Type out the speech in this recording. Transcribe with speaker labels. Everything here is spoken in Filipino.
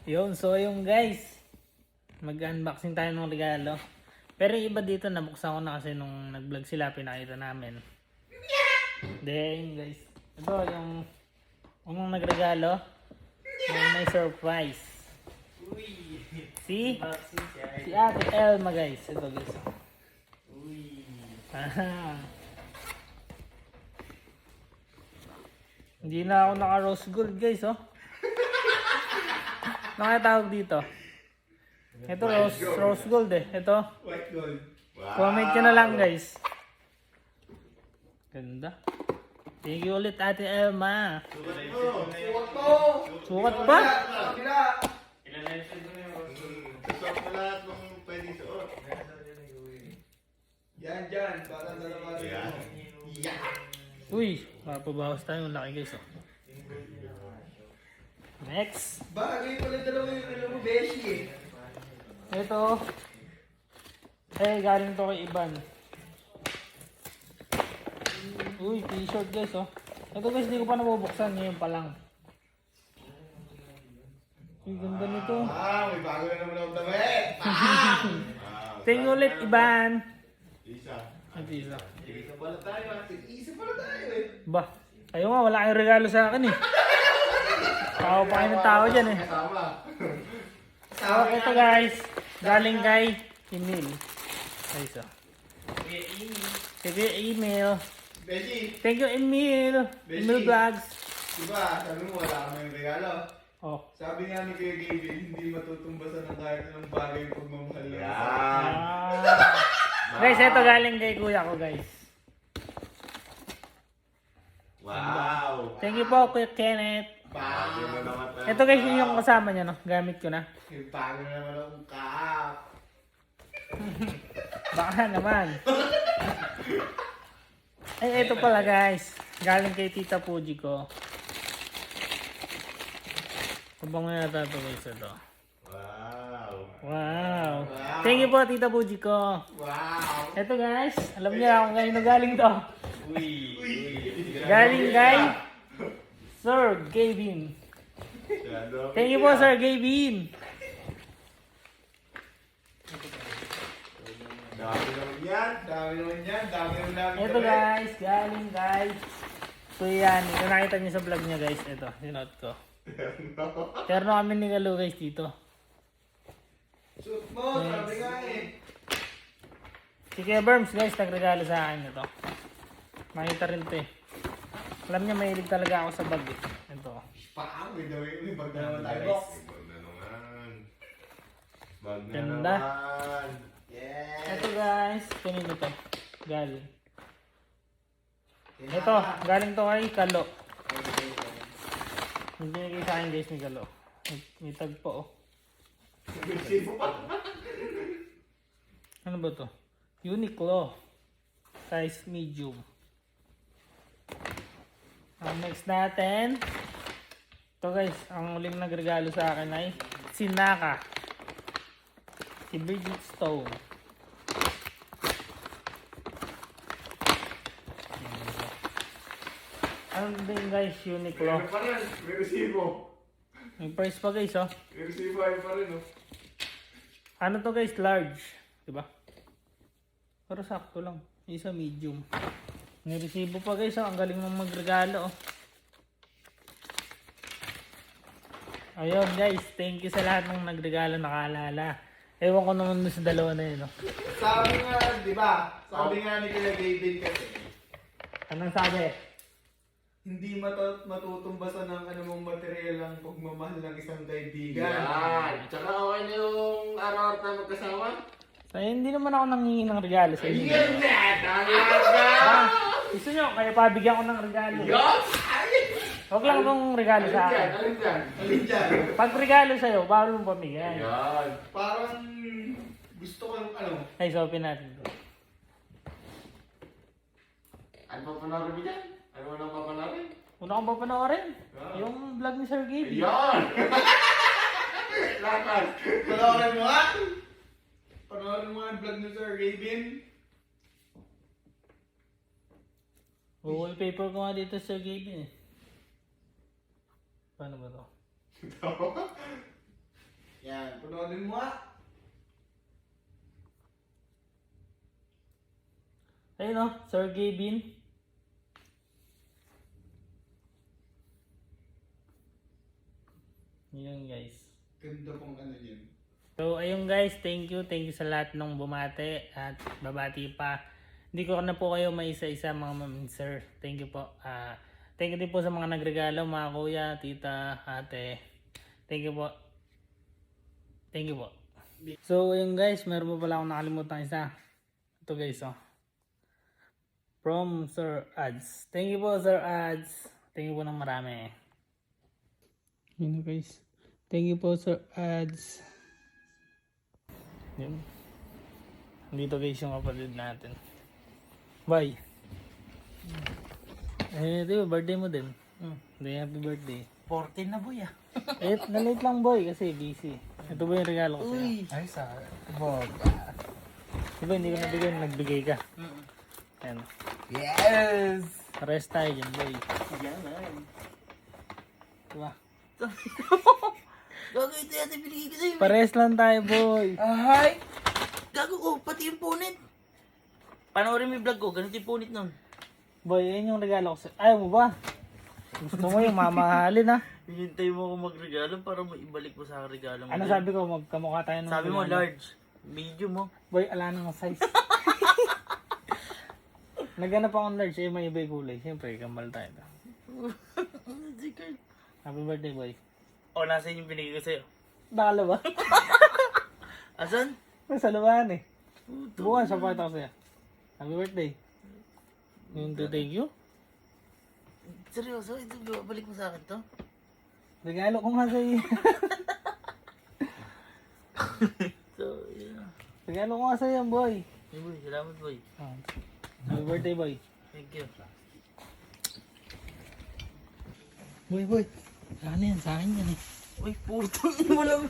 Speaker 1: Yun, so yung guys, mag-unboxing tayo ng regalo. Pero yung iba dito, nabuksan ko na kasi nung nag-vlog sila, pinakita namin. Then guys, ito yung unang nagregalo. May surprise. Si Ate Elma guys. Ito guys. Hindi na ako naka rose gold guys oh. Nakatawag dito. Ito rose gold eh. Ito.
Speaker 2: White gold. Wow.
Speaker 1: Comment nyo na lang guys. Ganda. Thank you ulit Ate Elma.
Speaker 2: Sukat mo.
Speaker 1: Sukat pa?
Speaker 2: Kabila. Sukat mo lahat ng pwedeng suot. Yan dyan. Para dalawa rin. Yan.
Speaker 1: Uy, mapabawas tayo. Ang laki guys oh. Next.
Speaker 2: Bagay pala dalawa yung alam mo, Beshi eh.
Speaker 1: Ito. Galing to kay Iban. Uy, t-shirt guys oh. Ito guys, hindi ko pa nabubuksan. Ngayon pa lang. Uy, ganda nito.
Speaker 2: May bago na naman ako damit.
Speaker 1: Thank you ulit, Iban.
Speaker 2: Isa.
Speaker 1: Ito isa.
Speaker 2: Isa pala tayo. Isa pala tayo eh.
Speaker 1: Ba, kayo nga, wala kayong regalo sa akin eh. Tao pa kayo ng tao dyan eh.
Speaker 2: Tama.
Speaker 1: So, ito guys, galing kay Emil. Ayos oh. Sige, email.
Speaker 2: Beshi.
Speaker 1: Thank you, Emil. Emil Vlogs.
Speaker 2: Diba, sabi mo wala kami yung regalo.
Speaker 1: Oh.
Speaker 2: Sabi nga ni Kuya Gavin, hindi matutumbasan ng kahit anong bagay yung pagmamahal lang.
Speaker 1: Guys, ito galing kay kuya ko guys.
Speaker 2: Wow!
Speaker 1: Thank you po, Kuya Kenneth.
Speaker 2: Bago na naman tayo.
Speaker 1: Ito guys, yung kasama niya, no? Gamit ko na.
Speaker 2: Yung bago na naman akong kaap.
Speaker 1: Baka naman. Ito pala guys. Galing kay Tita Puji ko. Kabang na natin ito guys ito.
Speaker 2: Wow!
Speaker 1: Wow. Thank you po, Tita Puji ko.
Speaker 2: Wow!
Speaker 1: Ito guys, alam niya kung kanino galing to.
Speaker 2: Uy!
Speaker 1: Galing kay Sir Gavin. Thank you po, Sir Gavin.
Speaker 2: Dami naman yan! Dami naman yan! Dami naman
Speaker 1: Ito guys, galing kay Kuya. Kung nakita niyo sa vlog niya guys, ito, sinuot ko. Terno kami ni Galo guys dito.
Speaker 2: Shoot mo! Sabi nga eh!
Speaker 1: Si Kuya Berms guys, nagregalo sa akin ito. Makita rin ito eh. Alam niya, mahilig talaga ako sa bag eh. Ito.
Speaker 2: Paang! May bag na naman tayo, box!
Speaker 3: Bag na naman. Bag na
Speaker 1: Ganda.
Speaker 3: naman.
Speaker 2: Yes!
Speaker 1: Ito guys, kanino to? Galing. Ito, galing to kay Kalo. Hindi binigay sa akin guys ni Kalo. May tagpo oh. Ano ba to? Uniqlo. Size medium. Ang next natin. Ito guys, ang uling nagregalo sa akin ay si Naka. Si Bridget Stone. Ano din guys, Uniqlo.
Speaker 2: Meron pa rin! May resibo!
Speaker 1: May price pa guys oh.
Speaker 2: May resibo ay pa rin oh.
Speaker 1: Ano to guys, large. Diba? Pero sakto lang. Isa medium. May resibo pa guys oh. Ang galing mong magregalo oh. Ayun guys, thank you sa lahat ng nagregalo nakaalala. Ewan ko naman sa dalawa na yun oh.
Speaker 2: Sabi nga, di ba? Sabi nga ni Kuya Gavin kasi,
Speaker 1: Anong sabi?
Speaker 2: hindi matutumbasan ng anumang material ang pagmamahal ng isang kaibigan.
Speaker 3: Yan! Tsaka okay na yung araw-araw tayo magkasama?
Speaker 1: So, hindi naman ako nangingi ng regalo sa inyo.
Speaker 3: Yan na! Talaga!
Speaker 1: Ah, gusto nyo, kaya pabigyan ko ng regalo.
Speaker 3: Yan!
Speaker 1: Huwag lang itong regalo sa
Speaker 3: Alin dyan?
Speaker 1: akin.
Speaker 3: Alin dyan?
Speaker 2: Alin dyan?
Speaker 1: Pag regalo sa'yo, bawal mong pamigay.
Speaker 3: Yan!
Speaker 2: Parang gusto ko yung ano.
Speaker 1: Ay, so open natin to.
Speaker 3: Ano pa panorin mo dyan? Ano mo nang papanorin?
Speaker 1: Una kong papanoorin, yung vlog ni Sir Gabe.
Speaker 3: Yan! Lakas!
Speaker 2: Panoorin mo nga! Panoorin mo nga ang vlog ni Sir Gavin.
Speaker 1: Wallpaper ko nga dito Sir Gabe eh. Paano ba to?
Speaker 3: nga.
Speaker 1: Ayun o, Sir Gavin. Yun guys.
Speaker 2: Ganda pong ano yun.
Speaker 1: So ayun guys, thank you sa lahat ng bumate at babati pa. Hindi ko na po kayo maisa-isa mga sir. Thank you po. Thank you din po sa mga nagregalo, mga kuya, tita, ate. Thank you po. Thank you po. So ayun guys, meron pa pala akong nakalimutan isa. Ito guys oh. From Sir Ads. Thank you po Sir Ads. Thank you po ng marami. Yun guys. Thank you po Sir Ads. Yun. Dito guys yung kapatid natin. Bye. Eh, di ba birthday mo din? Happy birthday.
Speaker 3: 14 na boy ah.
Speaker 1: Eh, na-late lang boy kasi busy. Ito ba yung regalo ko sa'yo?
Speaker 3: Uy.
Speaker 2: Ay, sa Bob.
Speaker 1: Diba hindi ko nabigay, nagbigay ka. Ayan.
Speaker 2: Yes!
Speaker 1: Rest tayo dyan boy.
Speaker 3: Yan na.
Speaker 1: Diba?
Speaker 4: Gago, ito yata binigay ko sa'yo.
Speaker 1: Pares lang tayo boy.
Speaker 4: Ahay! Gago ko, pati yung punit. Panoorin mo yung vlog ko, ganito yung punit nun.
Speaker 1: Boy, yun yung regalo ko sa'yo. Ayaw mo ba? Gusto mo yung mamahalin ha?
Speaker 4: Hinintay mo ako magregalo para maibalik mo sa akin regalo mo.
Speaker 1: Ano sabi ko, magkamukha tayo ng
Speaker 4: Sabi mo
Speaker 1: regalo.
Speaker 4: large, medium mo.
Speaker 1: Boy, ala nang size. Naghanap akong large, eh may iba yung kulay. Siyempre, kambal tayo. Happy birthday boy.
Speaker 4: O, nasa yung binigay ko sa'yo.
Speaker 1: Dalawa.
Speaker 4: Asan?
Speaker 1: May saluhan eh. Bukas, sa part ako sa'yo. Happy birthday. Yung to thank you.
Speaker 4: Seryoso, ito balik mo sa akin to?
Speaker 1: Regalo ko nga sa'yo.
Speaker 4: So, yun.
Speaker 1: Regalo ko nga sa'yo boy.
Speaker 4: Hey boy, salamat boy.
Speaker 1: Happy birthday boy.
Speaker 4: Thank you.
Speaker 1: Boy boy. Ano yan? Sa akin yan eh.
Speaker 4: Uy, putang mo lang.